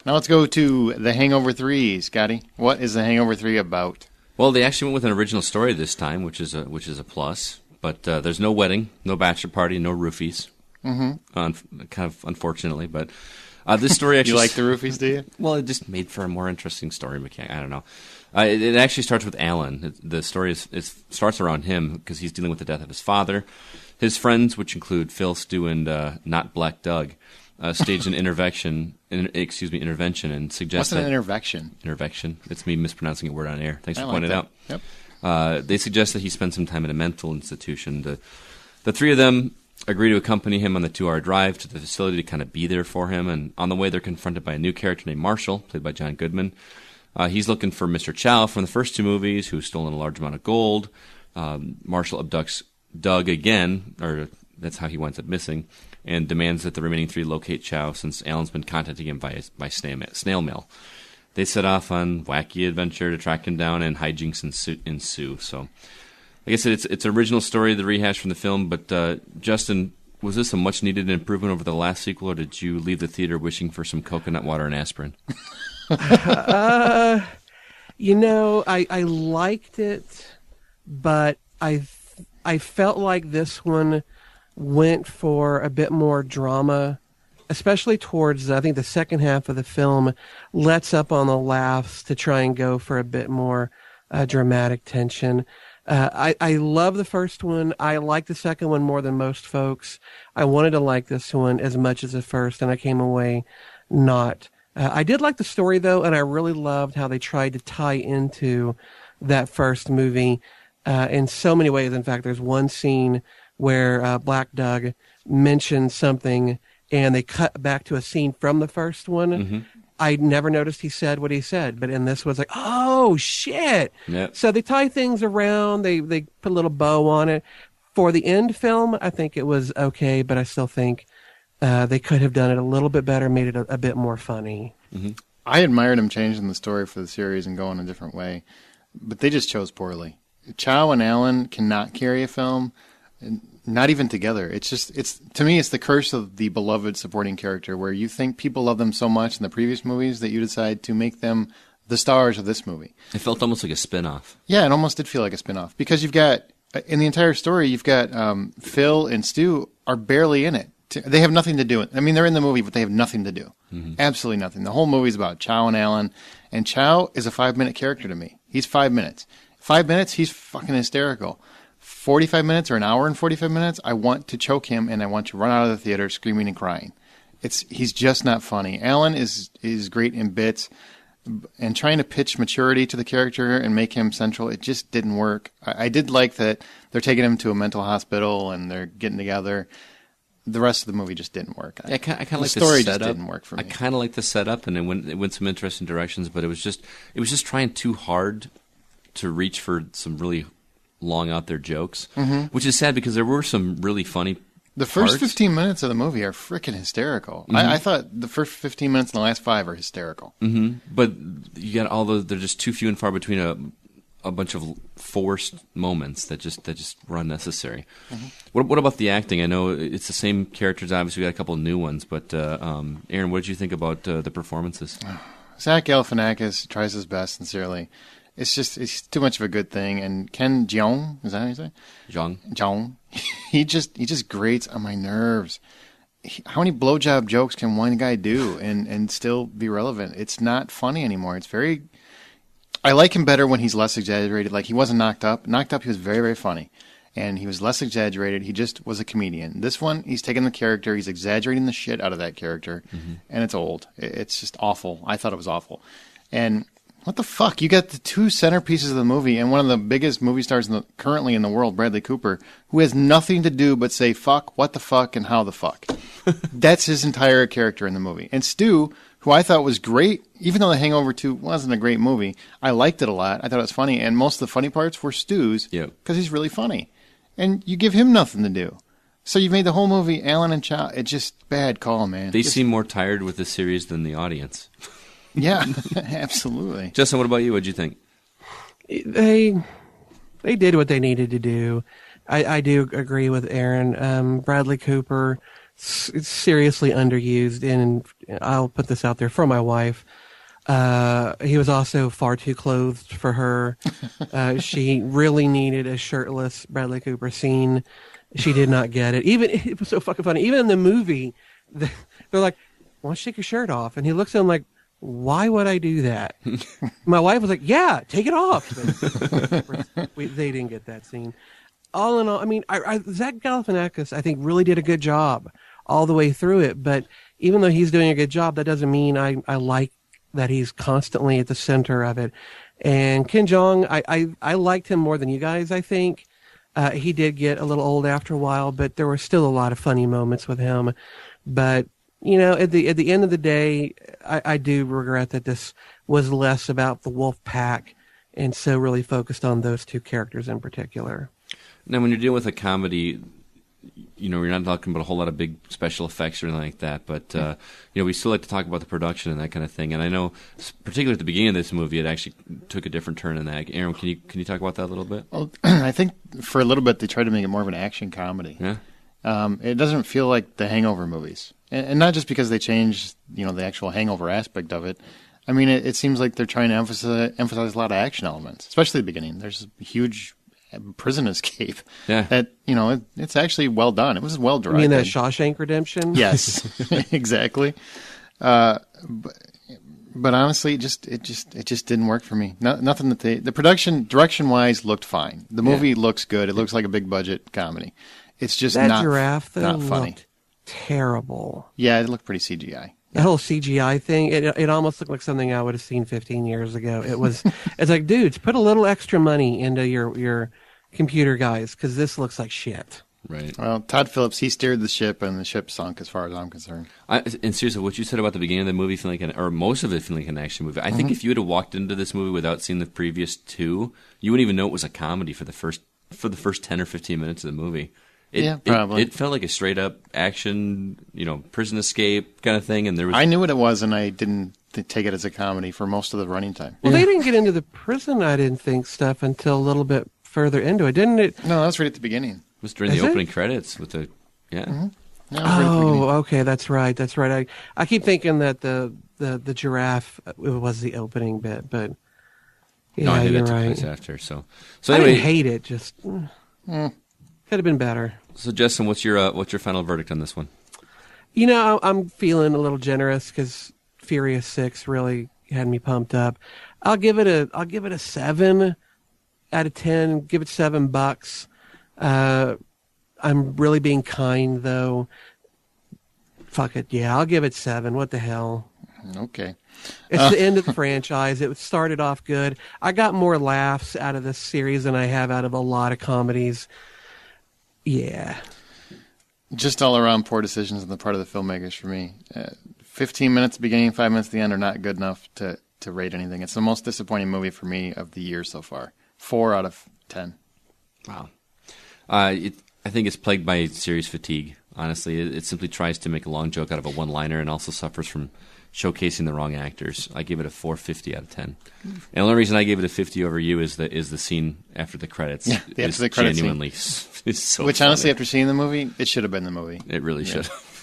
Now let's go to The Hangover 3, Scotty. What is The Hangover 3 about? Well, they actually went with an original story this time, which is a plus. But there's no wedding, no bachelor party, no roofies. Mm-hmm. Kind of unfortunately, but this story actually... You like the roofies, do you? Well, it just made for a more interesting story mechanic. I don't know. It actually starts with Alan. The story starts around him because he's dealing with the death of his father. His friends, which include Phil, Stu, and not Black Doug, staged an intervention and suggest What's an intervention? Intervention. It's me mispronouncing a word on air. Thanks for pointing it out. Yep. They suggest that he spend some time in a mental institution. The three of them agree to accompany him on the 2-hour drive to the facility to kind of be there for him. And on the way, they're confronted by a new character named Marshall, played by John Goodman. He's looking for Mr. Chow from the first 2 movies, who's stolen a large amount of gold. Marshall abducts Doug again, or that's how he winds up missing, and demands that the remaining 3 locate Chow since Alan's been contacting him by snail mail. They set off on wacky adventure to track him down, and hijinks ensue. So, like I said, it's an original story, the rehash from the film, but Justin, was this a much-needed improvement over the last sequel, or did you leave the theater wishing for some coconut water and aspirin? I liked it, but I felt like this one went for a bit more drama, especially towards, I think, the second half of the film, lets up on the laughs to try and go for a bit more dramatic tension. I love the first one. I like the second one more than most folks. I wanted to like this one as much as the first, and I came away not. I did like the story, though, and I really loved how they tried to tie into that first movie in so many ways. In fact, there's one scene where Black Doug mentions something, and they cut back to a scene from the first one. Mm-hmm. I never noticed he said what he said, but in this was like, oh, shit. Yep. So they tie things around. They put a little bow on it. For the end film, I think it was okay, but I still think they could have done it a little bit better, made it a bit more funny. Mm-hmm. I admired him changing the story for the series and going a different way, but they just chose poorly. Chow and Alan cannot carry a film, not even together. It's to me, it's the curse of the beloved supporting character, where you think people love them so much in the previous movies that you decide to make them the stars of this movie. It felt almost like a spin-off. Yeah, it almost did feel like a spin-off, because you've got, in the entire story, you've got Phil and Stu are barely in it. They have nothing to do. I mean, they're in the movie, but they have nothing to do. Mm-hmm. Absolutely nothing. The whole movie is about Chow and Alan, and Chow is a 5-minute character to me. He's 5 minutes. 5 minutes, he's fucking hysterical. 45 minutes or an hour and 45 minutes, I want to choke him, and I want to run out of the theater screaming and crying. He's just not funny. Alan is great in bits, and trying to pitch maturity to the character and make him central, it just didn't work. I did like that they're taking him to a mental hospital and they're getting together. The rest of the movie just didn't work. I kind of like the story just didn't work for me. I kind of like the setup, and it went some interesting directions, but it was just trying too hard to reach for some really long out there jokes, which is sad because there were some really funny. The first parts. 15 minutes of the movie are freaking hysterical. Mm-hmm. I thought the first 15 minutes and the last 5 are hysterical. Mm-hmm. But you got all those. They're just too few and far between a bunch of forced moments that just were unnecessary. Mm-hmm. What about the acting? I know it's the same characters. Obviously, we got a couple of new ones, but Aaron, what did you think about the performances? Zach Galifianakis tries his best, sincerely. It's too much of a good thing. And Ken Jeong, is that how you say? Jeong. He just grates on my nerves. How many blowjob jokes can one guy do and still be relevant? It's not funny anymore. I like him better when he's less exaggerated. Like, he wasn't Knocked Up. Knocked Up, he was very, very funny. And he was less exaggerated. He just was a comedian. This one, he's taking the character. He's exaggerating the shit out of that character. Mm-hmm. And it's old. It's just awful. I thought it was awful. And what the fuck? You got the 2 centerpieces of the movie and one of the biggest movie stars currently in the world, Bradley Cooper, who has nothing to do but say fuck, what the fuck, and how the fuck. That's his entire character in the movie. And Stu, who I thought was great, even though The Hangover 2 wasn't a great movie, I liked it a lot. I thought it was funny, and most of the funny parts were Stu's, because he's really funny. And you give him nothing to do. So you've made the whole movie Alan and Chow. It's just bad call, man. They seem more tired with the series than the audience. Yeah, absolutely. Justin, what about you? What'd you think? They did what they needed to do. I do agree with Aaron. Bradley Cooper, seriously underused I'll put this out there for my wife. He was also far too clothed for her. She really needed a shirtless Bradley Cooper scene. She did not get it. Even it was so fucking funny. Even in the movie, they're like, "Why don't you take your shirt off?" And he looks at him like, "Why would I do that?" My wife was like, "Yeah, take it off." They didn't get that scene. All in all, I mean, Zach Galifianakis, I think, really did a good job all the way through it. But even though he's doing a good job, that doesn't mean I like that he's constantly at the center of it. And Ken Jeong, I liked him more than you guys, I think. He did get a little old after a while, but there were still a lot of funny moments with him. But, you know, at the end of the day, I do regret that this was less about the wolf pack and so really focused on those two characters in particular. Now, when you're dealing with a comedy, you know, you're not talking about a whole lot of big special effects or anything like that, but, you know, we still like to talk about the production and that kind of thing. And I know, particularly at the beginning of this movie, it actually took a different turn in that. Aaron, can you talk about that a little bit? Well, I think for a little bit they tried to make it more of an action comedy. Yeah. It doesn't feel like the Hangover movies. And not just because they changed, you know, the actual hangover aspect of it. I mean, it seems like they're trying to emphasize a lot of action elements, especially at the beginning. There's a huge prison escape. Yeah. That, you know, it's actually well done. It was well directed. You mean that Shawshank Redemption? Yes, exactly. But honestly, it just didn't work for me. Nothing that the production direction wise looked fine. The movie looks good. It looks like a big budget comedy. It's just that not giraffe though not funny. Looked terrible. Yeah, it looked pretty CGI. The whole CGI thing, it almost looked like something I would have seen 15 years ago. It's like, dudes, put a little extra money into your computer guys, because this looks like shit. Right. Well, Todd Phillips, he steered the ship, and the ship sunk as far as I'm concerned. And seriously, what you said about the beginning of the movie feeling like or most of it feeling like an action movie, I think if you had walked into this movie without seeing the previous two, you wouldn't even know it was a comedy for the first 10 or 15 minutes of the movie. Probably. It felt like a straight up action, you know, prison escape kind of thing, and there was. I knew what it was, and I didn't take it as a comedy for most of the running time. Well, they didn't get into the prison, I didn't think, stuff until a little bit further into it, didn't it? No, that was right at the beginning. It was during the opening credits with the Mm-hmm. Yeah, right okay, that's right. I keep thinking that the giraffe was the opening bit, but yeah, no, I think you're that took right. place after. So I anyway, didn't hate it. Just could have been better. So Justin, what's your final verdict on this one? You know, I'm feeling a little generous because Furious 6 really had me pumped up. I'll give it a 7 out of 10. Give it $7. I'm really being kind though. Fuck it, yeah, I'll give it 7. What the hell? Okay. It's the end of the franchise. It started off good. I got more laughs out of this series than I have out of a lot of comedies. Yeah. Just all around poor decisions on the part of the filmmakers for me. 15 minutes at the beginning, 5 minutes at the end are not good enough to rate anything. It's the most disappointing movie for me of the year so far. 4 out of 10. Wow. I think it's plagued by series fatigue, honestly. It simply tries to make a long joke out of a one-liner and also suffers from showcasing the wrong actors. I give it a 4.50 out of 10. And the only reason I gave it a 50 over you is the scene after the credits. Yeah, the after the credits genuinely scene. Is so Which, funny. honestly, after seeing the movie, it should have been the movie. It really should have.